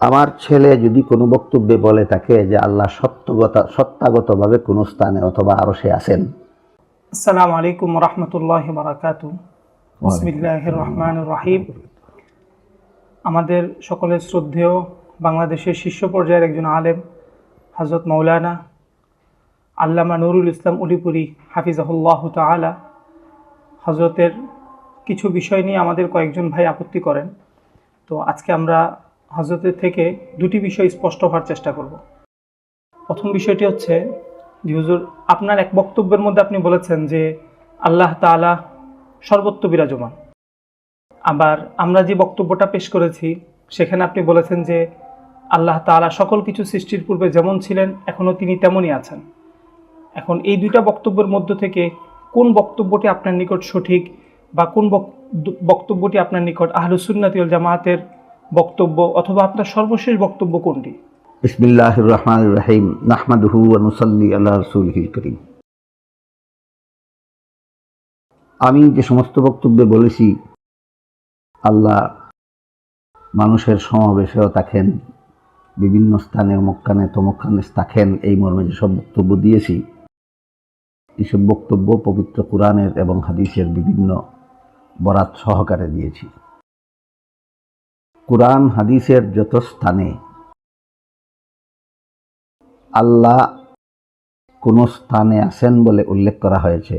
আমার ছেলে যদি কোনো বক্তব্যে বলে থাকে যে আল্লাহ সত্তাগতভাবে কোনো স্থানে অথবা আরশে আছেন। আসসালামু আলাইকুম রহমতুল্লাহ বারাকাতুহু। বিসমিল্লাহির রহমানির রহিম। আমাদের সকলের শ্রদ্ধেয় বাংলাদেশের শীর্ষ পর্যায়ের একজন আলেম হযরত মাওলানা আল্লামা নুরুল ইসলাম উলিপুরি হাফিজাহুল্লাহ তাআলা হযরতের কিছু বিষয় নিয়ে আমাদের কয়েকজন ভাই আপত্তি করেন। তো আজকে আমরা হযরতের থেকে দুটি বিষয় স্পষ্ট হওয়ার চেষ্টা করব। প্রথম বিষয়টি হচ্ছে যে হুজুর, আপনার এক বক্তব্যের মধ্যে আপনি বলেছেন যে আল্লাহ তাআলা সর্বত্র বিরাজমান। আবার আমরা যে বক্তব্যটা পেশ করেছি সেখানে আপনি বলেছেন যে আল্লাহ তাআলা সকল কিছু সৃষ্টির পূর্বে যেমন ছিলেন এখনও তিনি তেমনই আছেন। এখন এই দুইটা বক্তব্যের মধ্য থেকে কোন বক্তব্যটি আপনার নিকট সঠিক বা কোন বক্তব্যটি আপনার নিকট আহলুস সুন্নাত ওয়াল জামাতের বক্তব্য অথবা আপনার সর্বশেষ বক্তব্য কোনটি? বিসমিল্লাহির রহমানির রহিম। নাহমাদুহু ওয়া নুসাল্লি আলা রাসূলিহিল কারীম। আমি যে সমস্ত বক্তব্যে বলেছি আল্লাহ মানুষের সমাবেশেও থাকেন, বিভিন্ন স্থানে অমুকখানে তমুকখানে থাকেন, এই মর্মে যেসব বক্তব্য দিয়েছি, এইসব বক্তব্য পবিত্র কুরআনের এবং হাদিসের বিভিন্ন বরাত সহকারে দিয়েছি। কুরআন হাদিসের যত স্থানে আল্লাহ কোন স্থানে আছেন বলে উল্লেখ করা হয়েছে,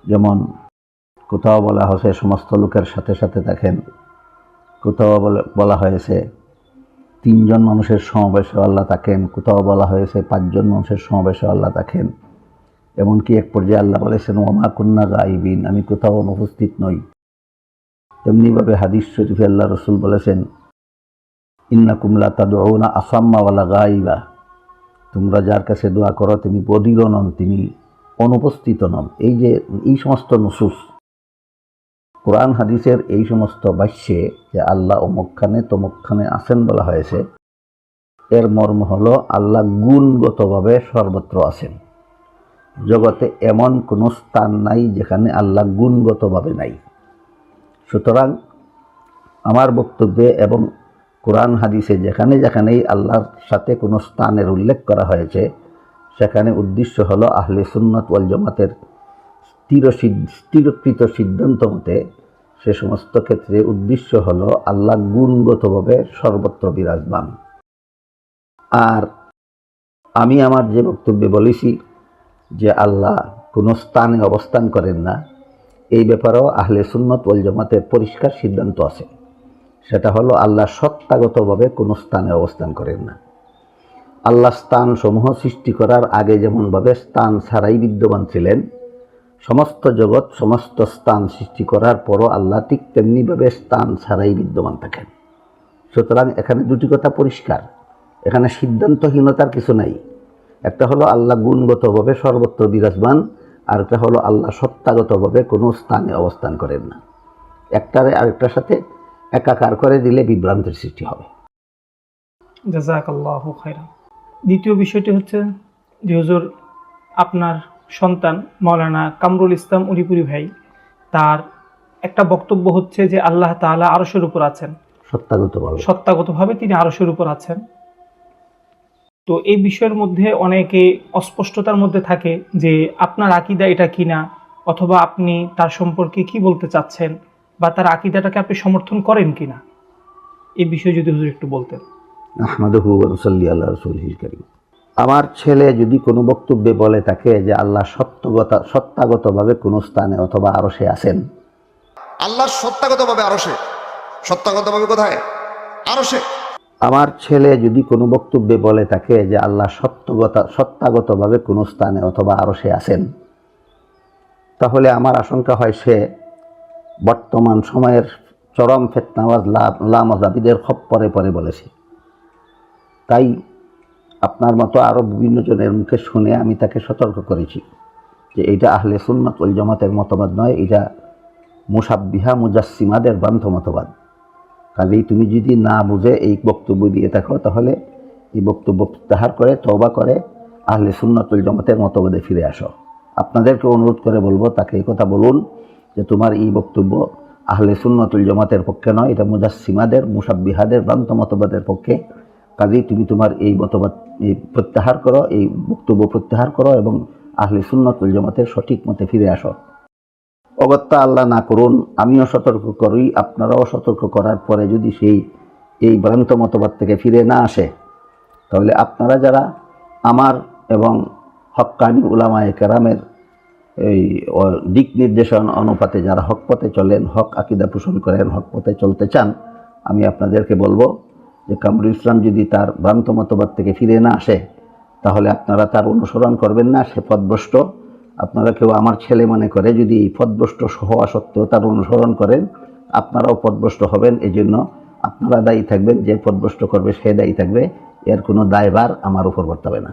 যেমন কোথাও বলা হয়েছে সমস্ত লোকের সাথে সাথে থাকেন, কোথাও বলা হয়েছে 3 জন মানুষের সমাবেশে আল্লাহ থাকেন, কোথাও বলা হয়েছে 5 জন মানুষের সমাবেশে আল্লাহ থাকেন, এমনকি এক পর্যায়ে আল্লাহ বলেছেন ওমা কুন্না গায়িবিন, আমি কোথাও অনুপস্থিত নই। তেমনিভাবে হাদিস শরীফে আল্লাহ রাসূল বলেছেন ইন্নাকুম লা তাদউনা আসাম্মা ওয়ালা গায়িবা, তোমরা যার কাছে দোয়া করো তিনি বধির নন, তিনি অনুপস্থিত নন। এই যে এই সমস্ত নুসুস কোরআন হাদিসের এই সমস্ত বাক্যে যে আল্লাহ অমুকখানে তমুকখানে আছেন বলা হয়েছে, এর মর্ম হলো আল্লাহ গুণগতভাবে সর্বত্র আছেন। জগতে এমন কোনো স্থান নাই যেখানে আল্লাহ গুণগতভাবে নাই। সুতরাং আমার বক্তব্যে এবং কোরআন হাদিসে যেখানে যেখানেই আল্লাহর সাথে কোনো স্থানের উল্লেখ করা হয়েছে সেখানে উদ্দেশ্য হলো আহলে সুন্নাত ওয়াল জামাতের স্থিরকৃত সিদ্ধান্ত মতে সে সমস্ত ক্ষেত্রে উদ্দেশ্য হলো আল্লাহ গুণগতভাবে সর্বত্র বিরাজমান। আর আমি আমার যে বক্তব্যে বলেছি যে আল্লাহ কোনো স্থানে অবস্থান করেন না, এই ব্যাপারেও আহলে সুন্নাত ওয়াল জামাতের পরিষ্কার সিদ্ধান্ত আছে। সেটা হলো আল্লাহ সত্তাগতভাবে কোনো স্থানে অবস্থান করেন না। আল্লাহ স্থান সমূহ সৃষ্টি করার আগে যেমনভাবে স্থান ছাড়াই বিদ্যমান ছিলেন, সমস্ত জগৎ সমস্ত স্থান সৃষ্টি করার পরও আল্লাহ ঠিক তেমনিভাবে স্থান ছাড়াই বিদ্যমান থাকেন। সুতরাং এখানে দুটি কথা পরিষ্কার, এখানে সিদ্ধান্তহীনতার কিছু নাই। একটা হলো আল্লাহ গুণগতভাবে সর্বত্র বিরাজমান, আর একটা হলো আল্লাহ সত্তাগতভাবে কোনো স্থানে অবস্থান করেন না। একটারে আরেকটার সাথে একাকার করে দিলে বিভ্রান্তির সৃষ্টি হবে। জাযাকাল্লাহু খাইরান। দ্বিতীয় বিষয়টি হচ্ছে যে হুজুর, আপনার সন্তান মাওলানা কামরুল ইসলাম উলিপুরি ভাই, তার একটা বক্তব্য হচ্ছে যে আল্লাহ তাআলা আরশের উপর আছেন, সত্তাগতভাবে তিনি আরশের উপর আছেন। তো এই বিষয়ের মধ্যে অনেকে অস্পষ্টতার মধ্যে থাকে যে আপনার আকীদা এটা কিনা, অথবা আপনি তার সম্পর্কে কি বলতে চাচ্ছেন, বা তার আকীদাটাকে আপনি সমর্থন করেন কিনা, এই বিষয়ে যদি হুজুর একটু বলতেন। নাহমাদুহু ওয়া নুসাল্লি আলা রাসূলিহিল কারীম। আমার ছেলে যদি কোনো বক্তব্যে বলে থাকে যে আল্লাহ সত্তাগতভাবে কোনো স্থানে অথবা আরশে আছেন, আল্লাহর সত্তাগতভাবে আরশে, সত্তাগতভাবে কোথায়? আরশে। আমার ছেলে যদি কোনো বক্তব্যে বলে থাকে যে আল্লাহ সত্তাগতভাবে কোনো স্থানে অথবা আরশে আছেন, তাহলে আমার আশঙ্কা হয় সে বর্তমান সময়ের চরম ফিতনাওয়াজ লামাযাবিদের খপ্পরে পড়ে বলেছে। তাই আপনার মতো আরও বিভিন্ন জনের মুখে শুনে আমি তাকে সতর্ক করেছি যে এটা আহলে সুন্নাত ওয়াল জামাতের মতবাদ নয়, এটা মুশাব্বিহা মুজাসসিমাদের ভ্রান্ত মতবাদ। কাজেই তুমি যদি না বুঝে এই বক্তব্য দিয়ে থাকো তাহলে এই বক্তব্য প্রত্যাহার করে তওবা করে আহলে সুন্নাত ওয়াল জামাতের মতবাদে ফিরে আসো। আপনাদেরকে অনুরোধ করে বলবো, তাকে এই কথা বলুন যে তোমার এই বক্তব্য আহলে সুন্নাতুল জামাতের পক্ষে নয়, এটা মুজাসসিমাদের, মুসাব্বিহাদের ভ্রান্ত মতবাদের পক্ষে। কাজেই তুমি তোমার এই মতবাদ প্রত্যাহার করো, এই বক্তব্য প্রত্যাহার করো এবং আহলে সুন্নাতুল জামাতের সঠিক মতে ফিরে আসো। অগত্যা আল্লাহ না করুন, আমিও সতর্ক করি, আপনারাও সতর্ক করার পরে যদি এই ভ্রান্ত মতবাদ থেকে ফিরে না আসে, তাহলে আপনারা যারা আমার এবং হক্কানি উলামায়ে কেরামের এই দিক নির্দেশন অনুপাতে যারা হক পথে চলেন, হক আকীদা পোষণ করেন, হক পথে চলতে চান, আমি আপনাদেরকে বলবো যে কামরুল ইসলাম যদি তার ভ্রান্ত মতবাদ থেকে ফিরে না আসে, তাহলে আপনারা তার অনুসরণ করবেন না, সে পথভ্রষ্ট। আপনারা কেউ আমার ছেলে মনে করে যদি এই পথভ্রষ্ট হওয়া সত্ত্বেও তার অনুসরণ করেন, আপনারাও পথভ্রষ্ট হবেন। এই জন্য আপনারা দায়ী থাকবেন, যে পথভ্রষ্ট করবে সে দায়ী থাকবে, এর কোনো দায়ভার আমার উপর বর্তাবে না।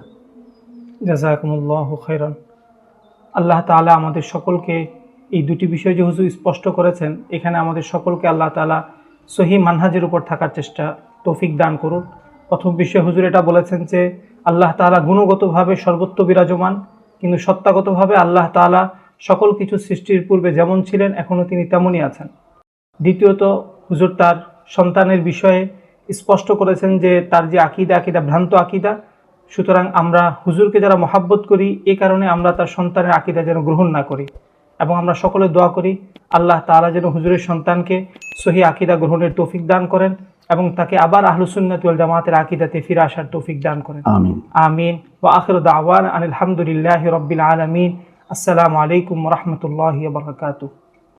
জাযাকুমুল্লাহু খাইরান। আল্লাহ তাআলা আমাদের সকলকে এই দুটি বিষয় যে হুজুর স্পষ্ট করেছেন, এখানে আমাদের সকলকে আল্লাহ তাআলা সহি মানহাজের উপর থাকার চেষ্টা তৌফিক দান করুন। প্রথম বিষয় হুজুর এটা বলেছেন যে আল্লাহ তাআলা গুণগতভাবে সর্বত্র বিরাজমান, কিন্তু সত্তাগতভাবে আল্লাহ তাআলা সকল কিছু সৃষ্টির পূর্বে যেমন ছিলেন এখনও তিনি তেমনই আছেন। দ্বিতীয়ত হুজুর তার সন্তানের বিষয়ে স্পষ্ট করেছেন যে তার যে আকিদা ভ্রান্ত আকিদা, সুতরাং আমরা হুজুরকে যারা মহাব্বত করি এ কারণে আমরা তার সন্তানের আকিদা যেন গ্রহণ না করি, এবং আমরা সকলে দোয়া করি আল্লাহ তাআলা যেন হুজুরের সন্তানকে সহি আকিদা গ্রহণের তৌফিক দান করেন এবং তাকে আবার আহলুস সুন্নাত ওয়াল জামাতের আকিদাতে ফিরে আসার তৌফিক দান করেন। আমিন। আমিন। ওয়া আখিরু দাওয়ানা আনিল হামদুলিল্লাহি রাব্বিল আলামিন। আসসালামু আলাইকুম ওয়া রাহমাতুল্লাহি ওয়া বারাকাতুহু।